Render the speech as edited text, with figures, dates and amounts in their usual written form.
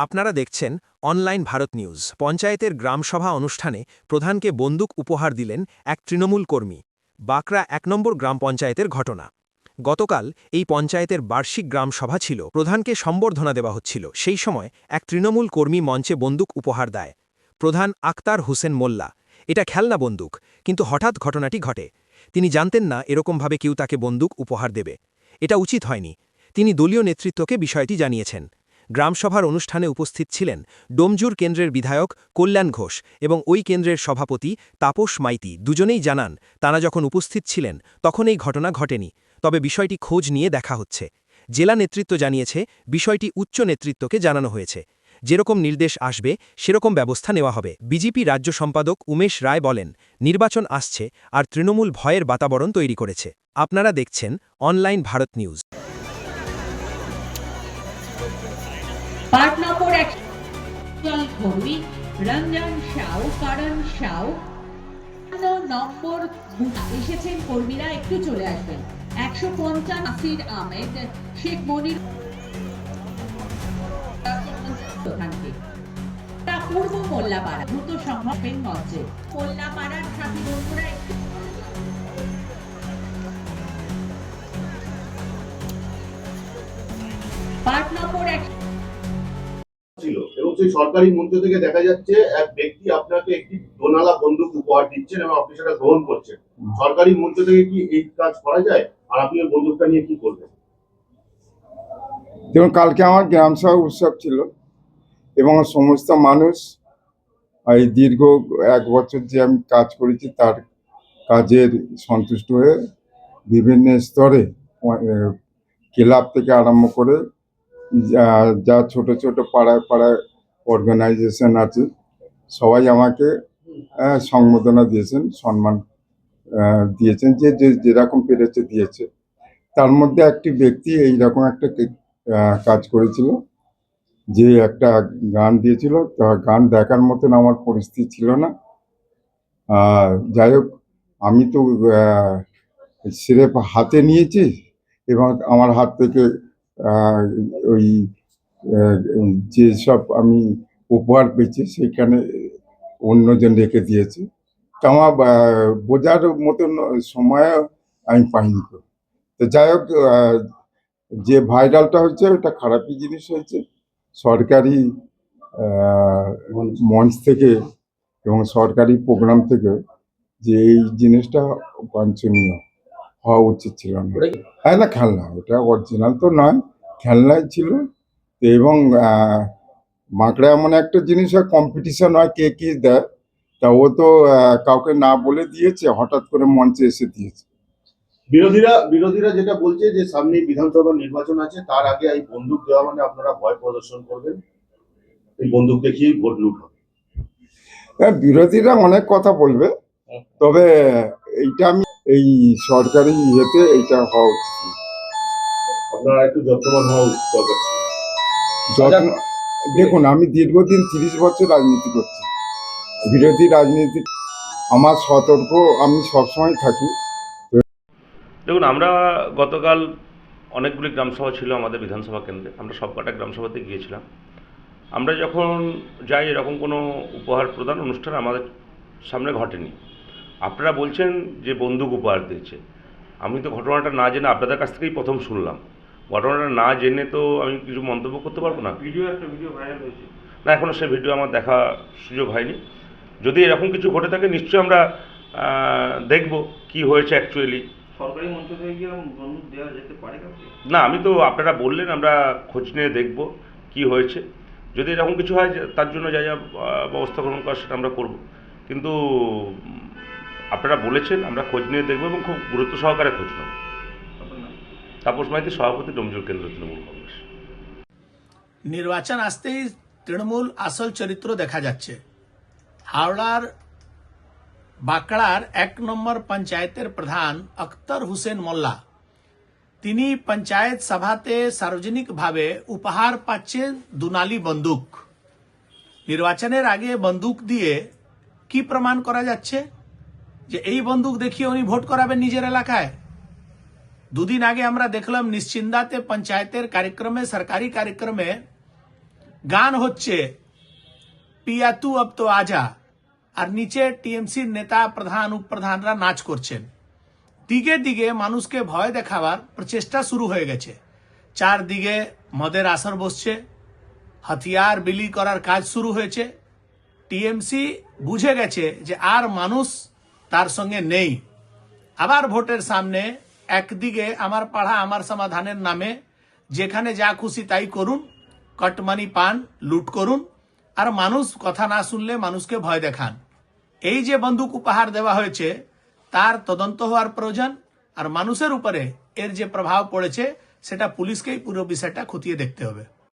আপনারা দেখছেন online Bharat news. পঞ্চায়েতের গ্রামসভা অনুষ্ঠানে প্রধানকে বন্দুক উপহার দিলেন এক তৃণমূল কর্মী। বাঁকড়া ১ নম্বর গ্রাম পঞ্চায়েতের ঘটনা। গতকাল এই পঞ্চায়েতের বার্ষিক গ্রামসভা ছিল। প্রধানকে সম্বর্ধনা দেওয়া হচ্ছিল। সেই সময় এক তৃণমূল কর্মী মঞ্চে বন্দুক উপহার দেয়। প্রধান আক্তার হোসেন মোল্লা। এটা খেলনা বন্দুক, কিন্তু হঠাৎ ঘটনাটি ঘটে। তিনি জানতেন না এরকমভাবে কেউ তাকে বন্দুক উপহার দেবে। এটা উচিত হয়নি। তিনি দলীয় নেতৃত্বকে বিষয়টি জানিয়েছেন। গ্রামসভার অনুষ্ঠানে উপস্থিত ছিলেন ডোমজুর কেন্দ্রের বিধায়ক কল্যাণ ঘোষ এবং ওই কেন্দ্রের সভাপতি তাপস মাইতি। দুজনেই জানান, তারা যখন উপস্থিত ছিলেন তখন এই ঘটনা ঘটেনি, তবে বিষয়টি খোঁজ নিয়ে দেখা হচ্ছে। জেলা নেতৃত্ব জানিয়েছে বিষয়টি উচ্চ নেতৃত্বকে জানানো হয়েছে। যেরকম নির্দেশ আসবে সেরকম ব্যবস্থা নেওয়া হবে। বিজেপি রাজ্য সম্পাদক উমেশ রায় বলেন, নির্বাচন আসছে আর তৃণমূল ভয়ের বাতাবরণ তৈরি করেছে। আপনারা দেখছেন online Bharat news. Part number ১ কর্মী রঞ্জন সাউ, কারণ সাউ। নম্বর এসেছেন কর্মীরা, একটু চলে আসবেন। ১৫০ নাসির আহমেদ, শেখ মনির পূর্ব মোল্লাপাড়া, দ্রুত সম্ভাবেন মঞ্চে। মোল্লাপাড়ার সাথী বন্ধুরা একটু পার্ট নম্বর ১ ছিল এবং সেই সরকারি মঞ্চ থেকে দেখা যাচ্ছে এক ব্যক্তি আপনাকে একটি দোনালা বন্দুক উপহার দিচ্ছেন এবং আপনি সেটা গ্রহণ করছেন। সরকারি মঞ্চ থেকে কি এই কাজ করা যায়? আর আপনি ওই বন্দুকটা নিয়ে কি করবেন? দেখুন, কালকে আমার গ্রামসভা উৎসব ছিল এবং সমস্ত মানুষ এই দীর্ঘ 1 বছর যে আমি কাজ করেছি তার কাজের সন্তুষ্ট হয়ে বিভিন্ন স্তরে ক্লাব থেকে আরম্ভ করে যা ছোট ছোট পাড়ায় পাড়ায় অর্গানাইজেশন আছে সবাই আমাকে সম্বোধনা দিয়েছেন, সম্মান দিয়েছেন, যে যেরকম পেরেছে দিয়েছে। তার মধ্যে একটি ব্যক্তি এইরকম একটা কাজ করেছিল, যে একটা গান দিয়েছিল, তা গান দেখার মতন আমার পরিস্থিতি ছিল না। যাই হোক, আমি তো স্রেফ হাতে নিয়েছি এবং আমার হাত থেকে ওই যেসব আমি উপহার পেয়েছি সেখানে অন্যজন রেখে দিয়েছে। তো আমার বোঝার মতন সময় আমি পাইনি। তো যাই হোক, যে ভাইরালটা হচ্ছে ওটা খারাপই জিনিস হয়েছে। সরকারি মঞ্চ থেকে এবং সরকারি প্রোগ্রাম থেকে যে এই জিনিসটা বাঞ্ছনীয় হওয়া উচিত ছিল না। হ্যাঁ, না খেলনা, এটা অরিজিনাল তো নয়, খেলনাই ছিল। এবং মাকড়া এমন একটা জিনিস হয়, কম্পিটিশন হয় কে কি দেয়, তা ও তো কাউকে না বলে দিয়েছে, হঠাৎ করে মঞ্চে এসে দিয়েছে। বিরোধীরা যেটা বলছে যে সামনে বিধানসভা নির্বাচন আছে, তার আগে এই বন্দুক দেওয়া মানে আপনারা ভয় প্রদর্শন করবেন, এই বন্দুক দেখিয়ে ভোট লুট হবে। বিরোধীরা অনেক কথা বলবে, তবে এইটা আমি এই সরকারি ইয়েতে এইটা হওয়া উচিত। আপনারা একটু যত্নবান হওয়া দরকার। দেখুন, আমি দীর্ঘদিন 30 বছর রাজনীতি করছি। বিরোধী রাজনীতি আমার সতর্ক আমি সবসময় থাকি। দেখুন, আমরা গতকাল অনেকগুলি গ্রামসভা ছিল আমাদের বিধানসভা কেন্দ্রে, আমরা সবকটা গ্রামসভাতে গিয়েছিলাম। আমরা যখন যাই এরকম কোনো উপহার প্রদান অনুষ্ঠান আমাদের সামনে ঘটেনি। আপনারা বলছেন যে বন্দুক উপহার দিয়েছে, আমি তো ঘটনাটা না জেনে আপনাদের কাছ থেকেই প্রথম শুনলাম। ঘটনাটা না জেনে তো আমি কিছু মন্তব্য করতে পারবো না। একটা ভিডিও ভাইরাল হয়েছে না, এখনও সে ভিডিও আমার দেখা সুযোগ হয়নি। যদি এরকম কিছু ঘটে থাকে নিশ্চয়ই আমরা দেখব কি হয়েছে অ্যাকচুয়ালি। সরকারি মঞ্চ থেকে কি বন্দুক দেওয়া যেতে পারে না, আমি তো আপনারা বললেন, আমরা খোঁজ নিয়ে দেখব কি হয়েছে। যদি এরকম কিছু হয় তার জন্য যা যা ব্যবস্থা গ্রহণ করা সেটা আমরা করব, কিন্তু আপনারা বলেছেন আমরা খোঁজ নিয়ে দেখব এবং খুব গুরুত্ব সহকারে খোঁজ নেব। তাপস মাইতি, সভাপতি, ডোমজুর কেন্দ্র, তৃণমূল কংগ্রেস। নির্বাচন আসতেই তৃণমূল আসল চরিত্র দেখা যাচ্ছে। হাওড়ার বাঁকড়ার ১ নম্বর পঞ্চায়েতের প্রধান আক্তার হোসেন মোল্লা, তিনি পঞ্চায়েত সভাতে সার্বজনিকভাবে উপহার পাচ্ছেন দুনালি বন্দুক। নির্বাচনের আগে বন্দুক দিয়ে কি প্রমাণ করা যাচ্ছে যে এই বন্দুক দেখিয়ে উনি ভোট করাবেন নিজের এলাকায়? দুদিন আগে আমরা দেখলাম নিশ্চিন্দাতে পঞ্চায়েতের কার্যক্রমে, সরকারি কার্যক্রমে গান হচ্ছে পিয়া তু আব তো আজা, আর নিচে টিএমসির নেতা প্রধান উপপ্রধানরা নাচ করছেন। দিকে দিকে মানুষকে ভয় দেখাবার প্রচেষ্টা শুরু হয়ে গেছে। চারদিকে মদের আসর বসছে, হাতিয়ার বিলি করার কাজ শুরু হয়েছে। টিএমসি বুঝে গেছে যে আর মানুষ তার সঙ্গে নেই। আবার ভোটের সামনে একদিকে আমার পাড়া আমার সমাধানের নামে যেখানে যা খুশি তাই করুন, কটমানি পান, লুট করুন, আর মানুষ কথা না শুনলে মানুষকে ভয় দেখান। এই যে বন্দুক উপহার দেওয়া হয়েছে তার তদন্ত হওয়ার প্রয়োজন, আর মানুষের উপরে এর যে প্রভাব পড়েছে সেটা পুলিশকেই পুরো বিষয়টা খতিয়ে দেখতে হবে।